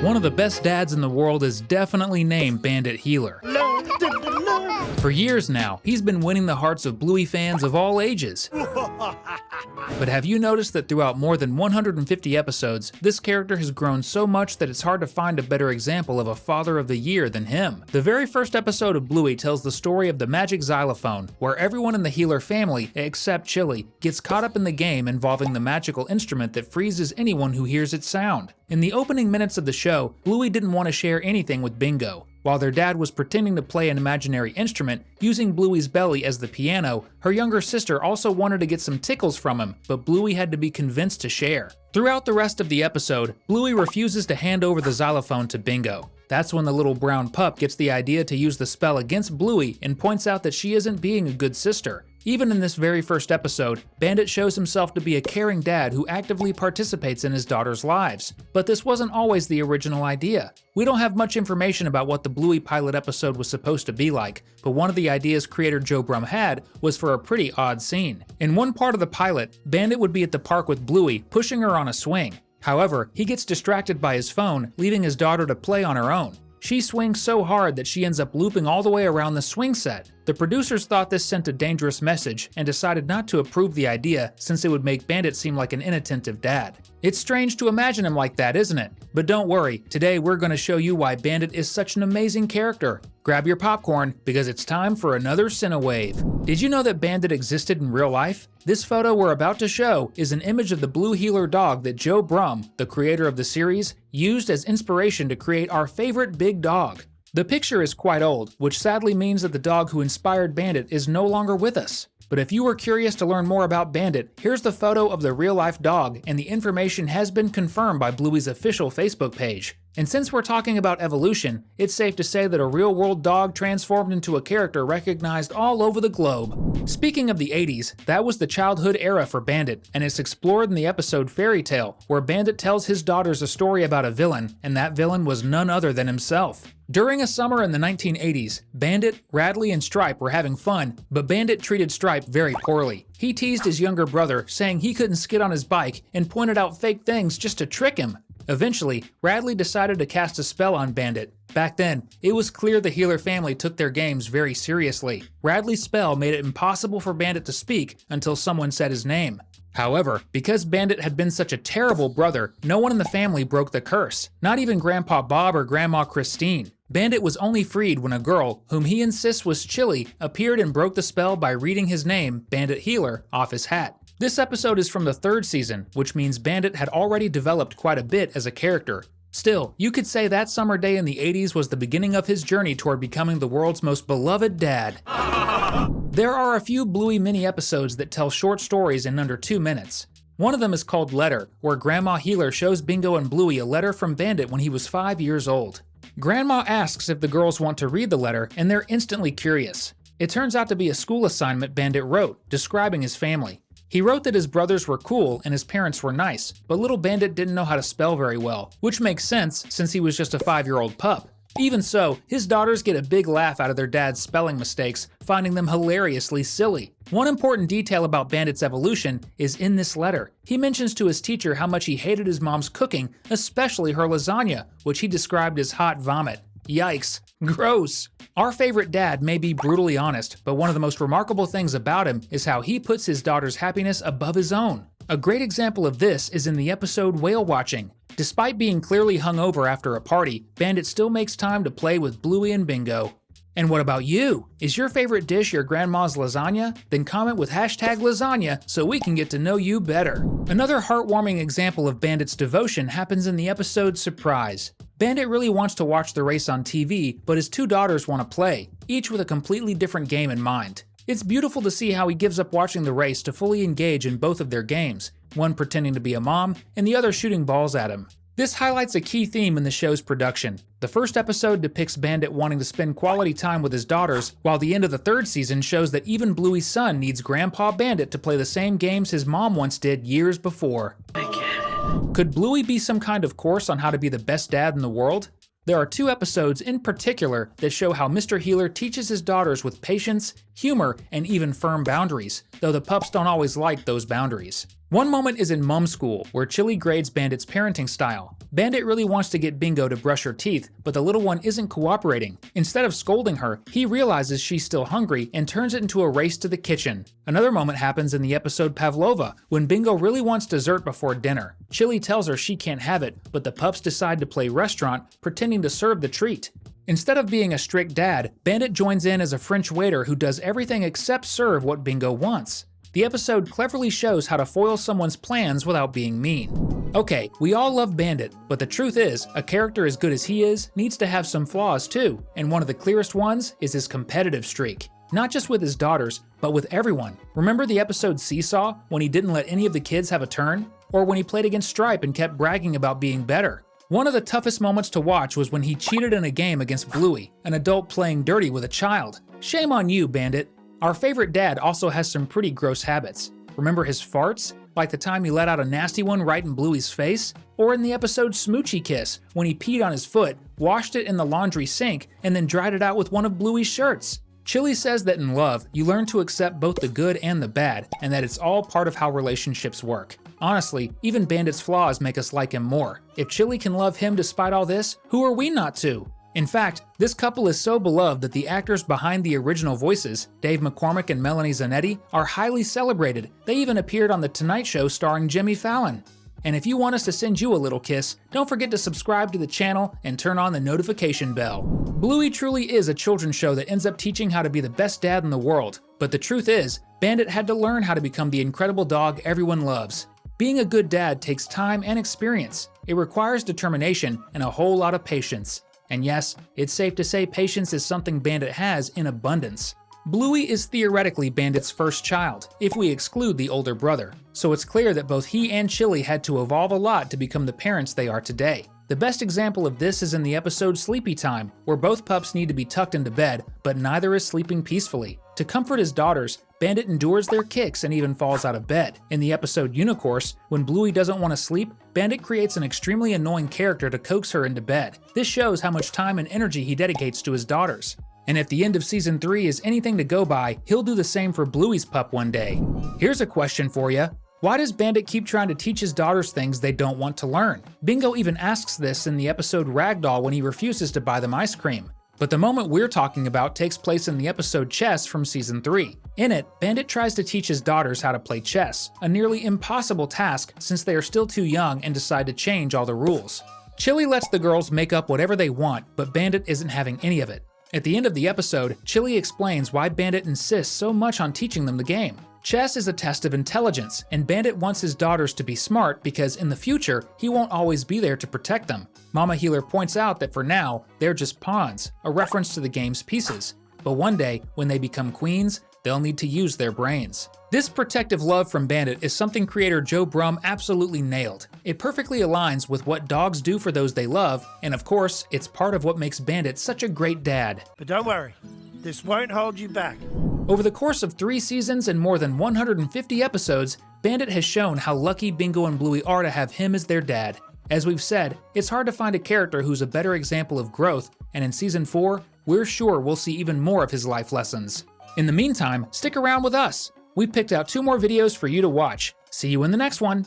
One of the best dads in the world is definitely named Bandit Healer. For years now, he's been winning the hearts of Bluey fans of all ages. But have you noticed that throughout more than 150 episodes, this character has grown so much that it's hard to find a better example of a father of the year than him? The very first episode of Bluey tells the story of the magic xylophone, where everyone in the Healer family, except Chili, gets caught up in the game involving the magical instrument that freezes anyone who hears its sound. In the opening minutes of the show, Bluey didn't want to share anything with Bingo. While their dad was pretending to play an imaginary instrument, using Bluey's belly as the piano, her younger sister also wanted to get some tickles from him, but Bluey had to be convinced to share. Throughout the rest of the episode, Bluey refuses to hand over the xylophone to Bingo. That's when the little brown pup gets the idea to use the spell against Bluey and points out that she isn't being a good sister. Even in this very first episode, Bandit shows himself to be a caring dad who actively participates in his daughters' lives. But this wasn't always the original idea. We don't have much information about what the Bluey pilot episode was supposed to be like, but one of the ideas creator Joe Brumm had was for a pretty odd scene. In one part of the pilot, Bandit would be at the park with Bluey, pushing her on a swing. However, he gets distracted by his phone, leaving his daughter to play on her own. She swings so hard that she ends up looping all the way around the swing set. The producers thought this sent a dangerous message and decided not to approve the idea since it would make Bandit seem like an inattentive dad. It's strange to imagine him like that, isn't it? But don't worry, today we're going to show you why Bandit is such an amazing character. Grab your popcorn, because it's time for another Cinewave. Did you know that Bandit existed in real life? This photo we're about to show is an image of the blue healer dog that Joe Brumm, the creator of the series, used as inspiration to create our favorite big dog. The picture is quite old, which sadly means that the dog who inspired Bandit is no longer with us. But if you were curious to learn more about Bandit, here's the photo of the real-life dog, and the information has been confirmed by Bluey's official Facebook page. And since we're talking about evolution, it's safe to say that a real-world dog transformed into a character recognized all over the globe. Speaking of the 80s, that was the childhood era for Bandit, and it's explored in the episode Fairy Tale, where Bandit tells his daughters a story about a villain, and that villain was none other than himself. During a summer in the 1980s, Bandit, Radley, and Stripe were having fun, but Bandit treated Stripe very poorly. He teased his younger brother, saying he couldn't skid on his bike, and pointed out fake things just to trick him. Eventually, Radley decided to cast a spell on Bandit. Back then, it was clear the Healer family took their games very seriously. Radley's spell made it impossible for Bandit to speak until someone said his name. However, because Bandit had been such a terrible brother, no one in the family broke the curse, not even Grandpa Bob or Grandma Christine. Bandit was only freed when a girl, whom he insists was Chili, appeared and broke the spell by reading his name, Bandit Healer, off his hat. This episode is from the 3rd season, which means Bandit had already developed quite a bit as a character. Still, you could say that summer day in the 80s was the beginning of his journey toward becoming the world's most beloved dad. There are a few Bluey mini-episodes that tell short stories in under 2 minutes. One of them is called Letter, where Grandma Healer shows Bingo and Bluey a letter from Bandit when he was 5 years old. Grandma asks if the girls want to read the letter, and they're instantly curious. It turns out to be a school assignment Bandit wrote, describing his family. He wrote that his brothers were cool and his parents were nice, but little Bandit didn't know how to spell very well, which makes sense since he was just a 5-year-old pup. Even so, his daughters get a big laugh out of their dad's spelling mistakes, finding them hilariously silly. One important detail about Bandit's evolution is in this letter. He mentions to his teacher how much he hated his mom's cooking, especially her lasagna, which he described as hot vomit. Yikes. Gross. Our favorite dad may be brutally honest, but one of the most remarkable things about him is how he puts his daughter's happiness above his own. A great example of this is in the episode Whale Watching. Despite being clearly hungover after a party, Bandit still makes time to play with Bluey and Bingo. And what about you? Is your favorite dish your grandma's lasagna? Then comment with #lasagna so we can get to know you better. Another heartwarming example of Bandit's devotion happens in the episode Surprise. Bandit really wants to watch the race on TV, but his 2 daughters want to play, each with a completely different game in mind. It's beautiful to see how he gives up watching the race to fully engage in both of their games, one pretending to be a mom and the other shooting balls at him. This highlights a key theme in the show's production. The first episode depicts Bandit wanting to spend quality time with his daughters, while the end of the 3rd season shows that even Bluey's son needs Grandpa Bandit to play the same games his mom once did years before. Could Bluey be some kind of course on how to be the best dad in the world? There are 2 episodes in particular that show how Mr. Healer teaches his daughters with patience, humor, and even firm boundaries, though the pups don't always like those boundaries. One moment is in Mum School, where Chili grades Bandit's parenting style. Bandit really wants to get Bingo to brush her teeth, but the little one isn't cooperating. Instead of scolding her, he realizes she's still hungry and turns it into a race to the kitchen. Another moment happens in the episode Pavlova, when Bingo really wants dessert before dinner. Chili tells her she can't have it, but the pups decide to play restaurant, pretending to serve the treat. Instead of being a strict dad, Bandit joins in as a French waiter who does everything except serve what Bingo wants. The episode cleverly shows how to foil someone's plans without being mean. Okay, we all love Bandit, but the truth is, a character as good as he is needs to have some flaws too, and one of the clearest ones is his competitive streak. Not just with his daughters, but with everyone. Remember the episode Seesaw, when he didn't let any of the kids have a turn? Or when he played against Stripe and kept bragging about being better? One of the toughest moments to watch was when he cheated in a game against Bluey, an adult playing dirty with a child. Shame on you, Bandit. Our favorite dad also has some pretty gross habits. Remember his farts? Like the time he let out a nasty one right in Bluey's face? Or in the episode Smoochie Kiss, when he peed on his foot, washed it in the laundry sink, and then dried it out with one of Bluey's shirts. Chili says that in love, you learn to accept both the good and the bad, and that it's all part of how relationships work. Honestly, even Bandit's flaws make us like him more. If Chili can love him despite all this, who are we not to? In fact, this couple is so beloved that the actors behind the original voices, Dave McCormick and Melanie Zanetti, are highly celebrated. They even appeared on The Tonight Show starring Jimmy Fallon. And if you want us to send you a little kiss, don't forget to subscribe to the channel and turn on the notification bell. Bluey truly is a children's show that ends up teaching how to be the best dad in the world. But the truth is, Bandit had to learn how to become the incredible dog everyone loves. Being a good dad takes time and experience. It requires determination and a whole lot of patience. And yes, it's safe to say patience is something Bandit has in abundance. Bluey is theoretically Bandit's first child, if we exclude the older brother, so it's clear that both he and Chili had to evolve a lot to become the parents they are today. The best example of this is in the episode Sleepy Time, where both pups need to be tucked into bed, but neither is sleeping peacefully. To comfort his daughters, Bandit endures their kicks and even falls out of bed. In the episode Unicourse, when Bluey doesn't want to sleep, Bandit creates an extremely annoying character to coax her into bed. This shows how much time and energy he dedicates to his daughters. And if the end of season 3 is anything to go by, he'll do the same for Bluey's pup one day. Here's a question for you. Why does Bandit keep trying to teach his daughters things they don't want to learn? Bingo even asks this in the episode Ragdoll when he refuses to buy them ice cream. But the moment we're talking about takes place in the episode Chess from season 3. In it, Bandit tries to teach his daughters how to play chess, a nearly impossible task since they are still too young and decide to change all the rules. Chili lets the girls make up whatever they want, but Bandit isn't having any of it. At the end of the episode, Chili explains why Bandit insists so much on teaching them the game. Chess is a test of intelligence, and Bandit wants his daughters to be smart because in the future, he won't always be there to protect them. Mama Healer points out that for now, they're just pawns, a reference to the game's pieces. But one day, when they become queens, they'll need to use their brains. This protective love from Bandit is something creator Joe Brum absolutely nailed. It perfectly aligns with what dogs do for those they love, and of course, it's part of what makes Bandit such a great dad. But don't worry, this won't hold you back. Over the course of 3 seasons and more than 150 episodes, Bandit has shown how lucky Bingo and Bluey are to have him as their dad. As we've said, it's hard to find a character who's a better example of growth, and in season 4, we're sure we'll see even more of his life lessons. In the meantime, stick around with us. We picked out 2 more videos for you to watch. See you in the next one.